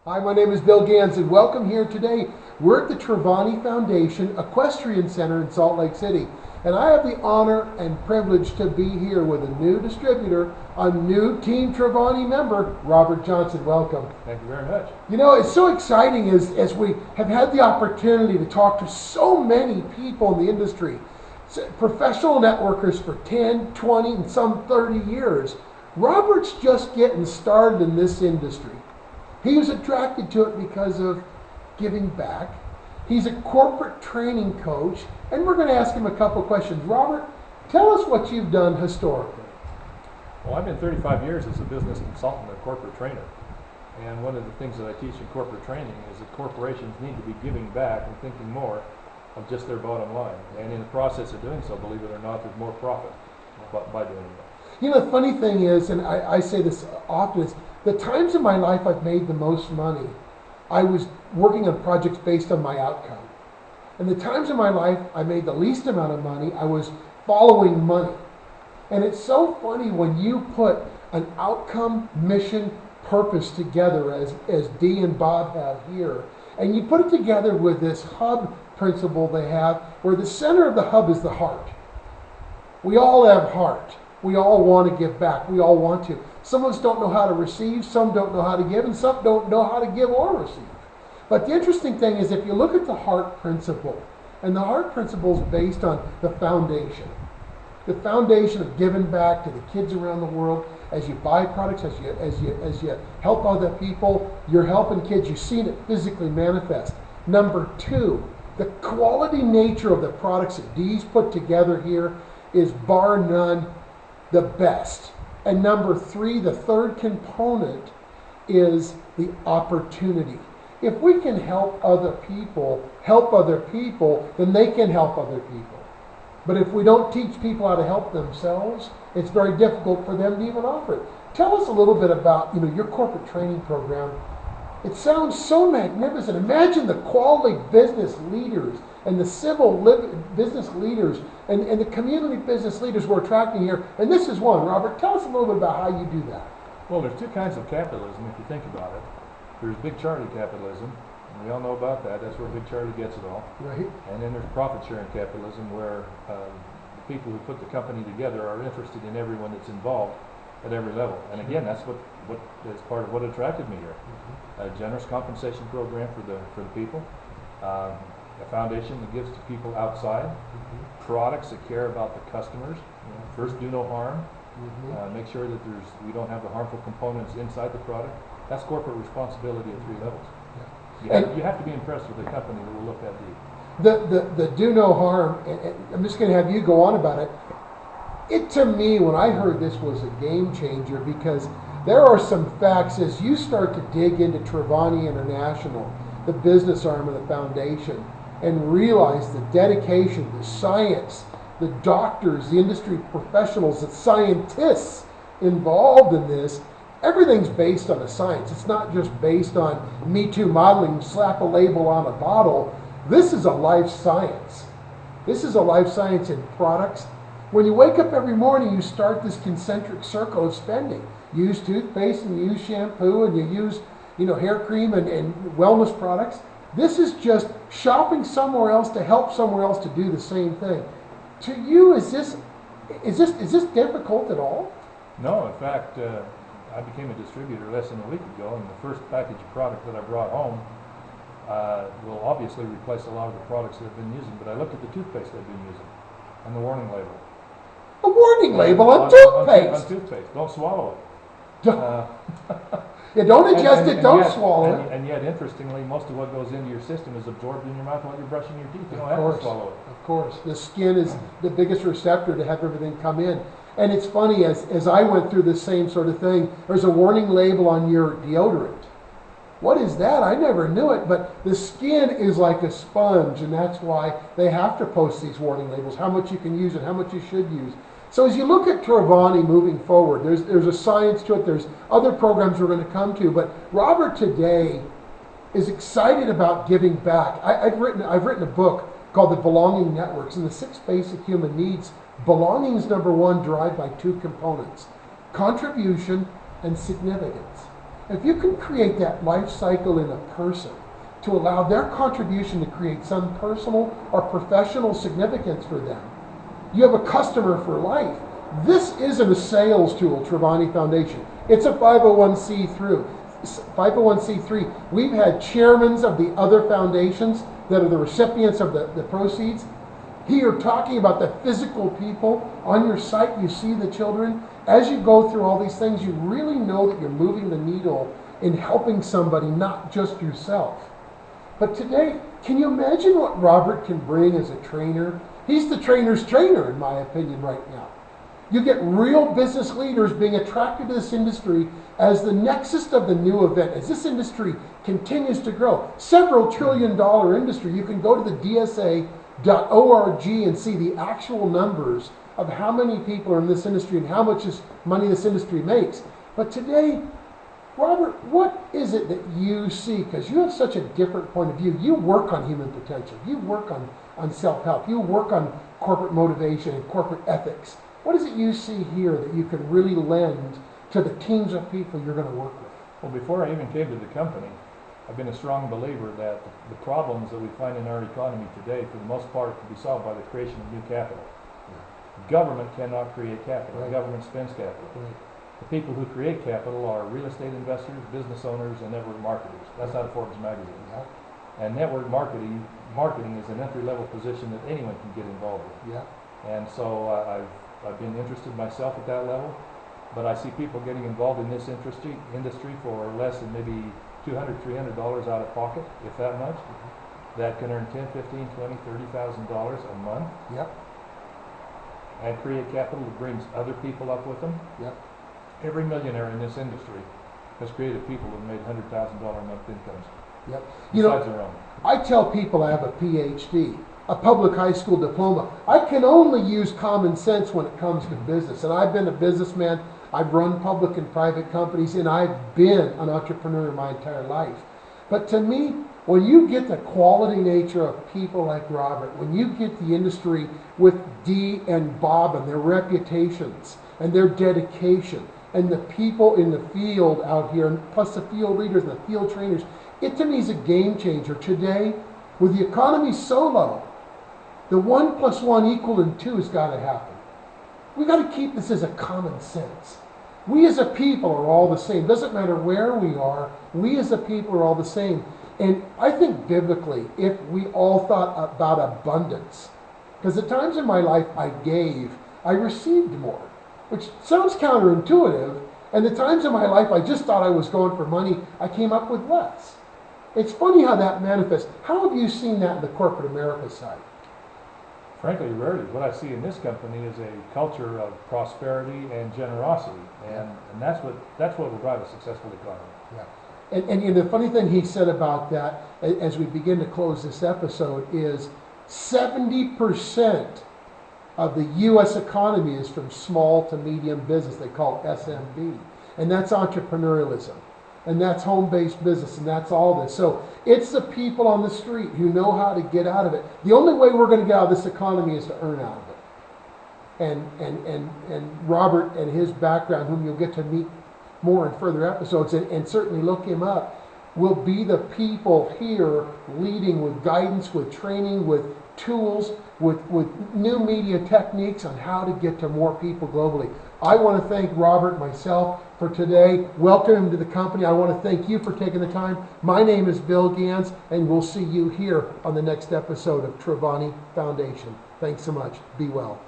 Hi, my name is Bill Ganz, and welcome here today. We're at the Trivani Foundation Equestrian Center in Salt Lake City. And I have the honor and privilege to be here with a new distributor, a new Team Trivani member, Robert Johnson. Welcome. Thank you very much. You know, it's so exciting as we have had the opportunity to talk to so many people in the industry, professional networkers for 10, 20, and some 30 years. Robert's just getting started in this industry. He was attracted to it because of giving back. He's a corporate training coach, and we're going to ask him a couple questions. Robert, tell us what you've done historically. Well, I've been 35 years as a business consultant and corporate trainer. And one of the things that I teach in corporate training is that corporations need to be giving back and thinking more of just their bottom line. And in the process of doing so, believe it or not, there's more profit by doing that. You know, the funny thing is, and I say this often, is the times in my life I've made the most money, I was working on projects based on my outcome. And the times in my life I made the least amount of money, I was following money. And it's so funny when you put an outcome, mission, purpose together as Dee and Bob have here, and you put it together with this hub principle they have, where the center of the hub is the heart. We all have heart. We all want to give back. We all want to. Some of us don't know how to receive, some don't know how to give, and some don't know how to give or receive. But the interesting thing is, if you look at the heart principle, and the heart principle is based on the foundation of giving back to the kids around the world. As you buy products, as you help other people, you're helping kids. You've seen it physically manifest. Number two, the quality nature of the products that Dee's put together here is bar none the best. And number three, the third component is the opportunity. If we can help other people, then they can help other people. But if we don't teach people how to help themselves, it's very difficult for them to even offer it. Tell us a little bit about, your corporate training program. It sounds so magnificent. Imagine the quality business leaders and the business leaders and the community business leaders we're attracting here. And this is one. Robert, tell us a little bit about how you do that. Well, there's two kinds of capitalism if you think about it. There's big Charlie capitalism, and we all know about that. That's where Big Charlie gets it all. Right. And then there's profit sharing capitalism, where the people who put the company together are interested in everyone that's involved at every level. And again, that's what is part of what attracted me here. A generous compensation program for the people, a foundation that gives to people outside, products that care about the customers. First, do no harm. Make sure that we don't have the harmful components inside the product. That's corporate responsibility at three levels. You have to be impressed with a company that will look that deep. The do no harm, and I'm just going to have you go on about it. It, to me, when I heard this, was a game changer, because there are some facts as you start to dig into Trivani International, the business arm of the foundation, and realize the dedication, the science, the doctors, the industry professionals, the scientists involved in this. Everything's based on a science. It's not just based on Me Too modeling, slap a label on a bottle. This is a life science. This is a life science in products. When you wake up every morning, you start this concentric circle of spending. You use toothpaste, and you use shampoo, and you use hair cream and wellness products. This is just shopping somewhere else to help somewhere else to do the same thing. To you, is this difficult at all? No, in fact, I became a distributor less than a week ago, and the first package of product that I brought home will obviously replace a lot of the products that I've been using. But I looked at the toothpaste I've been using and the warning label. A warning label on toothpaste? On toothpaste. Don't swallow it. Yeah, don't ingest it, don't swallow it. And yet, interestingly, most of what goes into your system is absorbed in your mouth while you're brushing your teeth. You don't have to swallow it. Of course. The skin is the biggest receptor to have everything come in. And it's funny, as I went through the same sort of thing, there's a warning label on your deodorant. What is that? I never knew it, but the skin is like a sponge, and that's why they have to post these warning labels, how much you can use and how much you should use. So as you look at Trivani moving forward, there's a science to it, there's other programs we're going to come to, but Robert today is excited about giving back. I've written a book called The Belonging Networks, and the 6 basic human needs. Belonging is number one, derived by 2 components: contribution and significance. If you can create that life cycle in a person to allow their contribution to create some personal or professional significance for them, you have a customer for life. This isn't a sales tool, Trivani Foundation. It's a 501c3. We've had chairmen of the other foundations that are the recipients of the proceeds here talking about the physical people. On your site, you see the children. As you go through all these things, you really know that you're moving the needle in helping somebody, not just yourself. But today, can you imagine what Robert can bring as a trainer? He's the trainer's trainer, in my opinion, right now. You get real business leaders being attracted to this industry as the nexus of the new event. As this industry continues to grow, several $trillion industry, you can go to the DSA.org and see the actual numbers of how many people are in this industry and how much money this industry makes. But today, Robert, what is it that you see? Because you have such a different point of view. You work on human potential. You work on self-help. You work on corporate motivation and corporate ethics. What is it you see here that you can really lend to the teams of people you're going to work with? Well, before I even came to the company, I've been a strong believer that the problems that we find in our economy today, for the most part, can be solved by the creation of new capital. Government cannot create capital. Right. Government spends capital. Right. The people who create capital are real estate investors, business owners, and network marketers. That's out of Forbes magazine. Yeah. And network marketing is an entry-level position that anyone can get involved with. Yeah. And so I've been interested myself at that level, but I see people getting involved in this industry for less than maybe $200, $300 out of pocket, if that much, that can earn $10, $15, $20, $30,000 a month. Yep. And create capital that brings other people up with them. Yep. Every millionaire in this industry has created people who made $100,000 a month incomes. Yep. Besides their own. I tell people I have a PhD, a public high school diploma. I can only use common sense when it comes to business. And I've been a businessman. I've run public and private companies, and I've been an entrepreneur my entire life. But to me, when you get the quality nature of people like Robert, when you get the industry with Dee and Bob and their reputations and their dedication, and the people in the field out here, and plus the field leaders and the field trainers, it to me is a game changer. Today, with the economy so low, the 1 + 1 = 2 has got to happen. We got to keep this as a common sense. We as a people are all the same. Doesn't matter where we are, we as a people are all the same. And I think biblically, if we all thought about abundance, because at times in my life I gave, I received more, which sounds counterintuitive, and the times in my life I just thought I was going for money, I came up with less. It's funny how that manifests. How have you seen that in the corporate America side? Frankly, rarely. What I see in this company is a culture of prosperity and generosity, and that's what will drive a successful economy. Yeah. And the funny thing he said about that, as we begin to close this episode, is 70% of the U.S. economy is from small to medium business. They call it SMB. And that's entrepreneurialism. And that's home-based business. And that's all this. So it's the people on the street who know how to get out of it. The only way we're going to get out of this economy is to earn out of it. And Robert and his background, whom you'll get to meet more in further episodes, and certainly look him up, will be the people here leading with guidance, with training, with tools, with new media techniques on how to get to more people globally. I want to thank Robert myself for today. Welcome him to the company. I want to thank you for taking the time. My name is Bill Ganz, and we'll see you here on the next episode of Trivani Foundation. Thanks so much. Be well.